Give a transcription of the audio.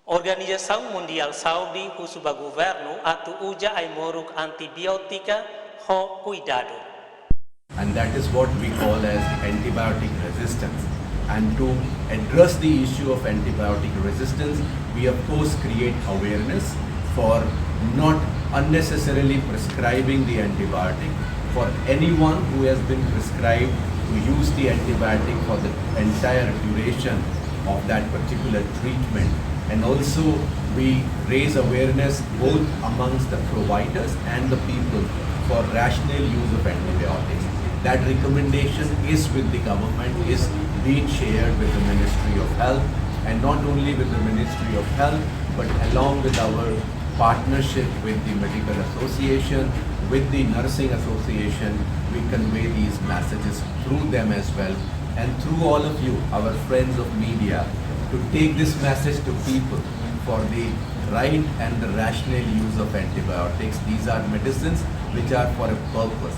Organizasaun Mundial Saude Husu Governu Atu Uza Aimoruk Antibiotiku Kuidadu. And that is what we call as antibiotic resistance. And to address the issue of antibiotic resistance, we of course create awareness for not unnecessarily prescribing the antibiotic. For anyone who has been prescribed to use the antibiotic for the entire duration of that particular treatment. And also we raise awareness both amongst the providers and the people for rational use of antibiotics. That recommendation is with the government, is being shared with the Ministry of Health, and not only with the Ministry of Health, but along with our partnership with the Medical Association, with the Nursing Association, we convey these messages through them as well, and through all of you, our friends of media, to take this message to people for the right and the rational use of antibiotics. These are medicines which are for a purpose.